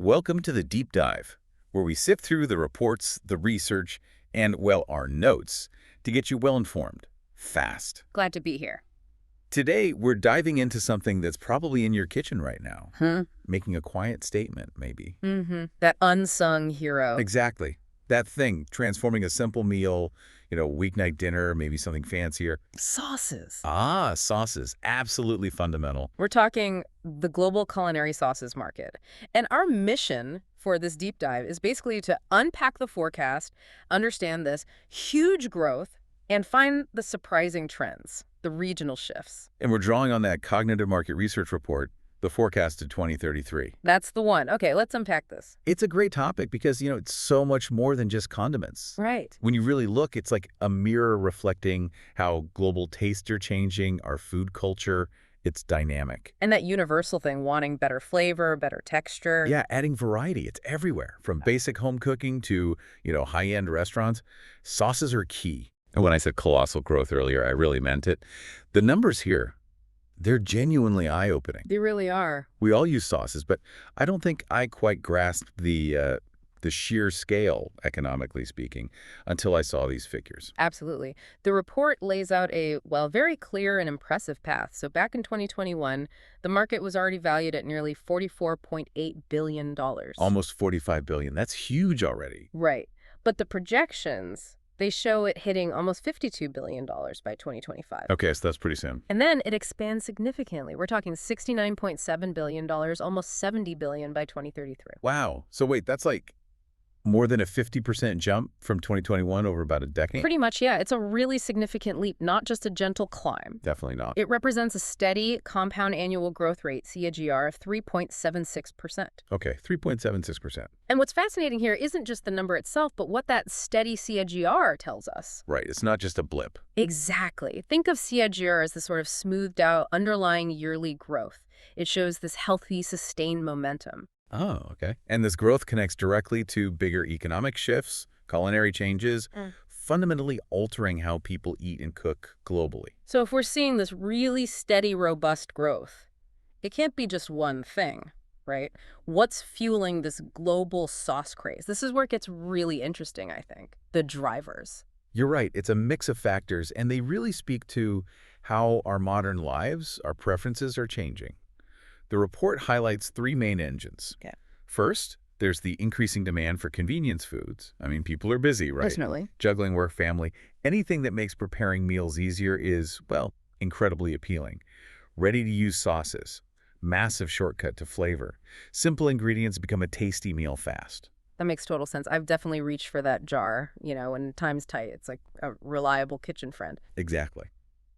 Welcome to the Deep Dive, where we sift through the reports, the research, and, well, our notes to get you well-informed, fast. Glad to be here. Today, we're diving into something that's probably in your kitchen right now. Huh? Making a quiet statement, maybe. That unsung hero. Exactly. That thing, transforming a simple meal, weeknight dinner, maybe something fancier. Sauces. Ah, sauces. Absolutely fundamental. We're talking the global culinary sauces market. And our mission for this deep dive is basically to unpack the forecast, understand this huge growth, and find the surprising trends, the regional shifts. And we're drawing on that cognitive market research report, the forecasted 2033. That's the one. Okay, let's unpack this. It's a great topic because, it's so much more than just condiments. Right. When you really look, it's like a mirror reflecting how global tastes are changing, our food culture. It's dynamic. And that universal thing, wanting better flavor, better texture. Yeah, adding variety. It's everywhere. From basic home cooking to, high-end restaurants. Sauces are key. And when I said colossal growth earlier, I really meant it. The numbers here, they're genuinely eye-opening. They really are. We all use sauces, but I don't think I quite grasped the sheer scale, economically speaking, until I saw these figures. Absolutely. The report lays out a, very clear and impressive path. So back in 2021, the market was already valued at nearly $44.8 billion. Almost $45 billion. That's huge already. Right. But the projections, they show it hitting almost $52 billion by 2025. Okay, so that's pretty soon. And then it expands significantly. We're talking $69.7 billion, almost $70 billion by 2033. Wow. So wait, that's like more than a 50% jump from 2021 over about a decade? Pretty much, yeah. It's a really significant leap, not just a gentle climb. Definitely not. It represents a steady compound annual growth rate, CAGR, of 3.76%. Okay, 3.76%. And what's fascinating here isn't just the number itself, but what that steady CAGR tells us. Right, it's not just a blip. Exactly. Think of CAGR as the sort of smoothed out underlying yearly growth. It shows this healthy, sustained momentum. Oh, okay. And this growth connects directly to bigger economic shifts, culinary changes, fundamentally altering how people eat and cook globally. So if we're seeing this really steady, robust growth, it can't be just one thing, right? What's fueling this global sauce craze? This is where it gets really interesting, I think. The drivers. You're right. It's a mix of factors, and they really speak to how our modern lives, our preferences are changing. The report highlights three main engines. Okay. First, there's the increasing demand for convenience foods. I mean, people are busy, right? Definitely. Juggling work, family. Anything that makes preparing meals easier is, incredibly appealing. Ready-to-use sauces. Massive shortcut to flavor. Simple ingredients become a tasty meal fast. That makes total sense. I've definitely reached for that jar, when time's tight. It's like a reliable kitchen friend. Exactly.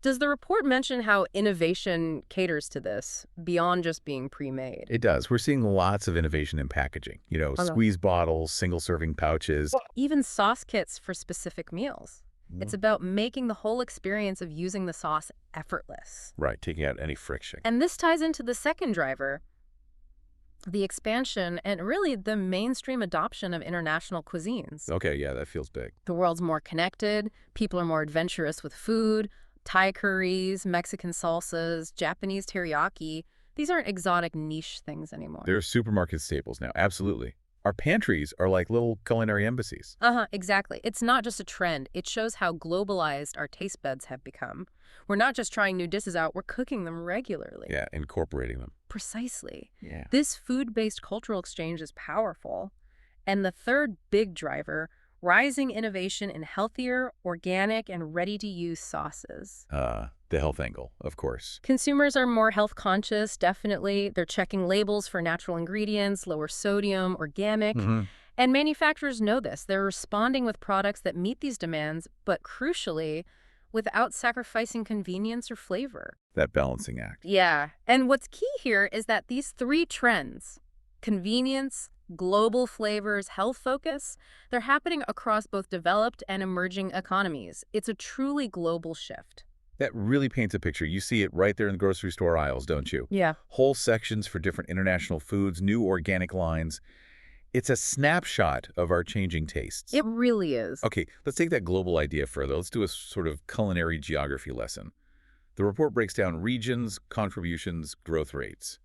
Does the report mention how innovation caters to this beyond just being pre-made? It does. We're seeing lots of innovation in packaging. Squeeze bottles, single-serving pouches. Even sauce kits for specific meals. It's about making the whole experience of using the sauce effortless. Right, taking out any friction. And this ties into the second driver, the expansion and really the mainstream adoption of international cuisines. Okay, yeah, that feels big. The world's more connected. People are more adventurous with food. Thai curries, Mexican salsas, Japanese teriyaki. These aren't exotic niche things anymore. They're supermarket staples now, absolutely. Our pantries are like little culinary embassies. Exactly. It's not just a trend. It shows how globalized our taste buds have become. We're not just trying new dishes out, we're cooking them regularly. Yeah, incorporating them. Precisely. Yeah. This food-based cultural exchange is powerful. And the third big driver, rising innovation in healthier, organic, and ready-to-use sauces. The health angle, of course. Consumers are more health conscious, definitely. They're checking labels for natural ingredients, lower sodium, organic. And manufacturers know this. They're responding with products that meet these demands, but crucially, without sacrificing convenience or flavor. That balancing act. Yeah. And what's key here is that these three trends, convenience, global flavors, health focus, they're happening across both developed and emerging economies. It's a truly global shift. That really paints a picture. You see it right there in the grocery store aisles, don't you? Yeah. Whole sections for different international foods, new organic lines. It's a snapshot of our changing tastes. It really is. Okay, let's take that global idea further. Let's do a sort of culinary geography lesson. The report breaks down regions, contributions, growth rates.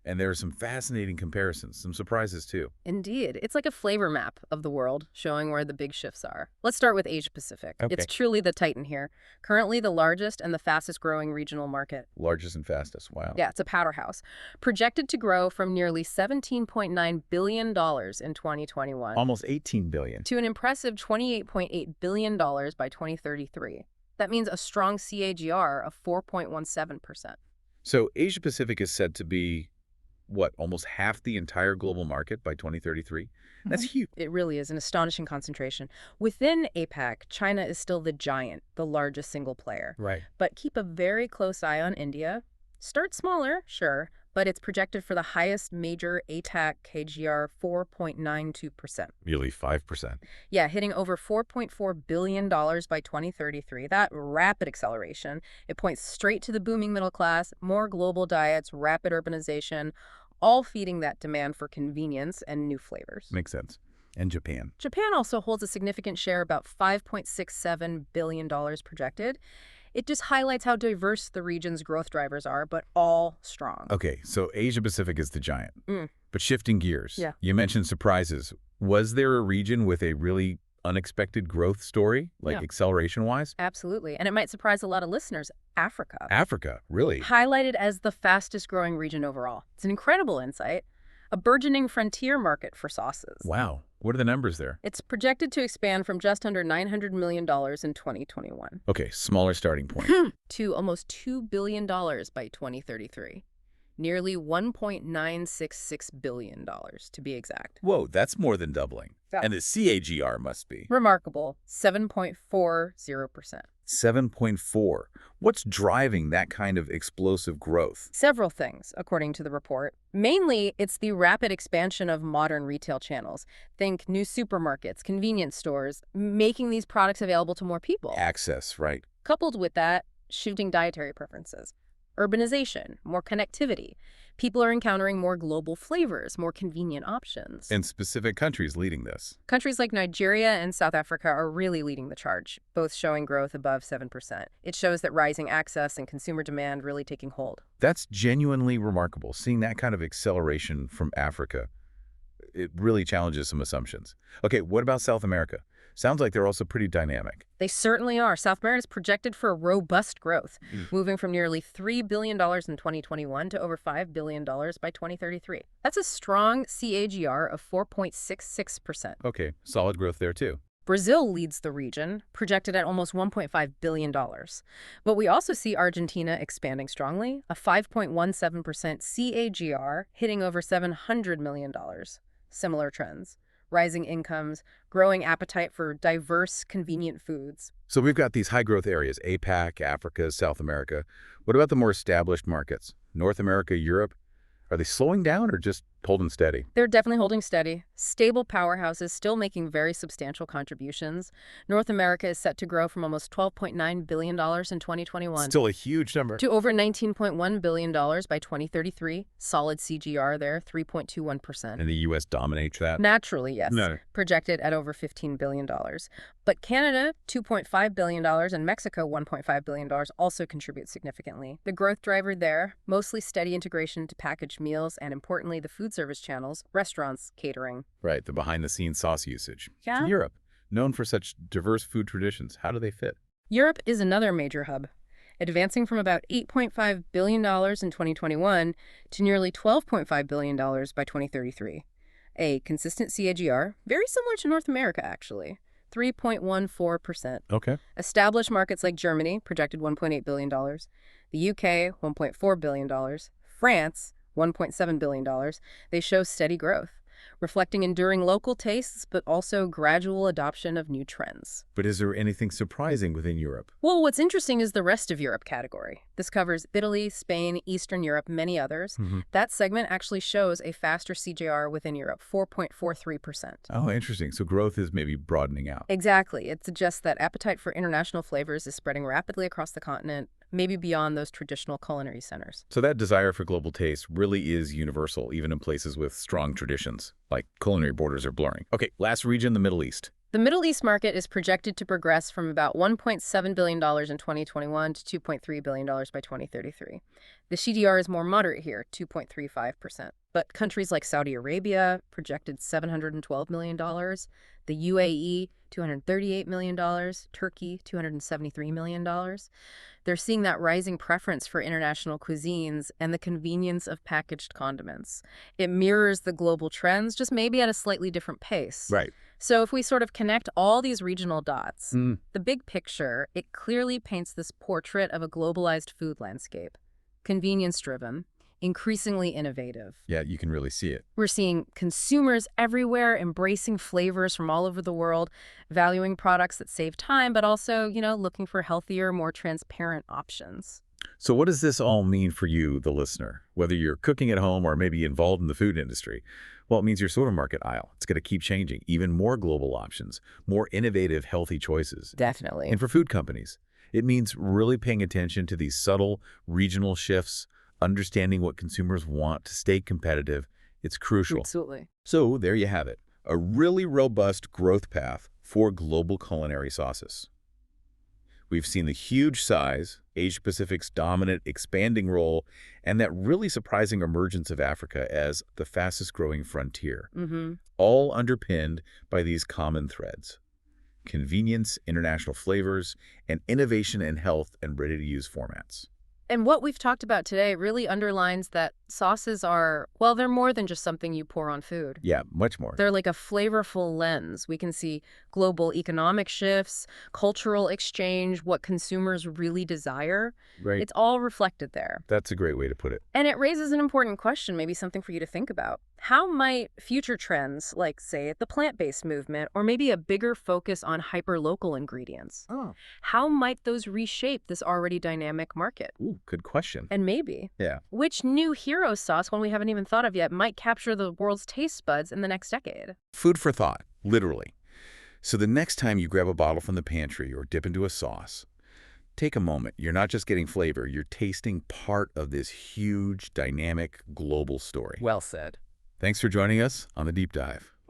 And there are some fascinating comparisons, some surprises too. Indeed. It's like a flavor map of the world, showing where the big shifts are. Let's start with Asia Pacific. It's Okay. truly the titan here. Currently the largest and the fastest growing regional market. Largest and fastest. Wow. Yeah, it's a powerhouse. Projected to grow from nearly $17.9 billion in 2021 Almost 18 billion. to an impressive $28.8 billion by 2033. That means a strong CAGR of 4.17%. So Asia Pacific is said to be, what, almost half the entire global market by 2033? That's huge. It really is an astonishing concentration. Within APAC, China is still the giant, the largest single player. Right. But keep a very close eye on India. Start smaller, sure, but it's projected for the highest major ATAC KGR 4.92%. Nearly 5%. Yeah, hitting over $4.4 billion by 2033. That rapid acceleration, it points straight to the booming middle class, more global diets, rapid urbanization, all feeding that demand for convenience and new flavors. Makes sense. And Japan. Japan also holds a significant share, about $5.67 billion projected. It just highlights how diverse the region's growth drivers are, but all strong. Okay, so Asia Pacific is the giant. Mm. But shifting gears. Yeah. You mentioned surprises. Was there a region with a really unexpected growth story, like Yeah. acceleration-wise? Absolutely. And it might surprise a lot of listeners. Africa. Africa, really? Highlighted as the fastest growing region overall. It's an incredible insight. A burgeoning frontier market for sauces. Wow. What are the numbers there? It's projected to expand from just under $900 million in 2021 Okay, smaller starting point. to almost $2 billion by 2033. Nearly $1.966 billion, to be exact. Whoa, that's more than doubling. Yeah. And the CAGR must be Remarkable, 7.40%. 7.4. What's driving that kind of explosive growth? Several things, according to the report. Mainly, it's the rapid expansion of modern retail channels. Think new supermarkets, convenience stores, making these products available to more people. Access, right? Coupled with that, shifting dietary preferences. Urbanization, more connectivity. People are encountering more global flavors, more convenient options. And specific countries leading this. Countries like Nigeria and South Africa are really leading the charge, both showing growth above 7%. It shows that rising access and consumer demand really taking hold. That's genuinely remarkable. Seeing that kind of acceleration from Africa, it really challenges some assumptions. Okay, what about South America? Sounds like they're also pretty dynamic. They certainly are. South America is projected for robust growth, moving from nearly $3 billion in 2021 to over $5 billion by 2033. That's a strong CAGR of 4.66%. Okay, solid growth there too. Brazil leads the region, projected at almost $1.5 billion. But we also see Argentina expanding strongly, a 5.17% CAGR, hitting over $700 million. Similar trends. Rising incomes, growing appetite for diverse, convenient foods. So we've got these high-growth areas, APAC, Africa, South America. What about the more established markets? North America, Europe? Are they slowing down or just holding steady? They're definitely holding steady. Stable powerhouses still making very substantial contributions. North America is set to grow from almost $12.9 billion in 2021 Still a huge number. to over $19.1 billion by 2033. Solid CGR there, 3.21%. And the U.S. dominates that? Naturally, yes. No. Projected at over $15 billion. But Canada, $2.5 billion, and Mexico, $1.5 billion, also contribute significantly. The growth driver there, mostly steady integration to packaged meals and, importantly, the food service channels, restaurants, catering. Right, the behind-the-scenes sauce usage. Yeah. Europe, known for such diverse food traditions. How do they fit? Europe is another major hub, advancing from about $8.5 billion in 2021 to nearly $12.5 billion by 2033. A consistent CAGR, very similar to North America, actually, 3.14%. Okay. Established markets like Germany, projected $1.8 billion, the UK, $1.4 billion, France, $1.7 billion, they show steady growth, reflecting enduring local tastes, but also gradual adoption of new trends. But is there anything surprising within Europe? Well, what's interesting is the rest of Europe category. This covers Italy, Spain, Eastern Europe, many others. That segment actually shows a faster CJR within Europe, 4.43%. Oh, interesting. So growth is maybe broadening out. Exactly. It suggests that appetite for international flavors is spreading rapidly across the continent, maybe beyond those traditional culinary centers. So that desire for global taste really is universal, even in places with strong traditions, like culinary borders are blurring. Okay, last region, the Middle East. The Middle East market is projected to progress from about $1.7 billion in 2021 to $2.3 billion by 2033. The CDR is more moderate here, 2.35%. But countries like Saudi Arabia projected $712 million, the UAE, $238 million, Turkey, $273 million. They're seeing that rising preference for international cuisines and the convenience of packaged condiments. It mirrors the global trends, just maybe at a slightly different pace. Right. So if we sort of connect all these regional dots, the big picture, it clearly paints this portrait of a globalized food landscape. Convenience-driven, increasingly innovative. Yeah, you can really see it. We're seeing consumers everywhere embracing flavors from all over the world, valuing products that save time, but also, looking for healthier, more transparent options. So what does this all mean for you, the listener? Whether you're cooking at home or maybe involved in the food industry, well, it means your supermarket aisle. It's going to keep changing. Even more global options, more innovative, healthy choices. Definitely. And for food companies, it means really paying attention to these subtle regional shifts, understanding what consumers want to stay competitive. It's crucial. Absolutely. So there you have it, a really robust growth path for global culinary sauces. We've seen the huge size, Asia-Pacific's dominant, expanding role, and that really surprising emergence of Africa as the fastest-growing frontier, all underpinned by these common threads: convenience, international flavors, and innovation in health and ready-to-use formats. And what we've talked about today really underlines that sauces are, well, they're more than just something you pour on food. Yeah, much more. They're like a flavorful lens. We can see global economic shifts, cultural exchange, what consumers really desire. Right. It's all reflected there. That's a great way to put it. And it raises an important question, maybe something for you to think about. How might future trends, like, say, the plant-based movement, or maybe a bigger focus on hyper-local ingredients, how might those reshape this already dynamic market? Ooh, good question. And maybe, Yeah. which new hero sauce, one we haven't even thought of yet, might capture the world's taste buds in the next decade? Food for thought, literally. So the next time you grab a bottle from the pantry or dip into a sauce, take a moment. You're not just getting flavor, you're tasting part of this huge, dynamic, global story. Well said. Thanks for joining us on The Deep Dive.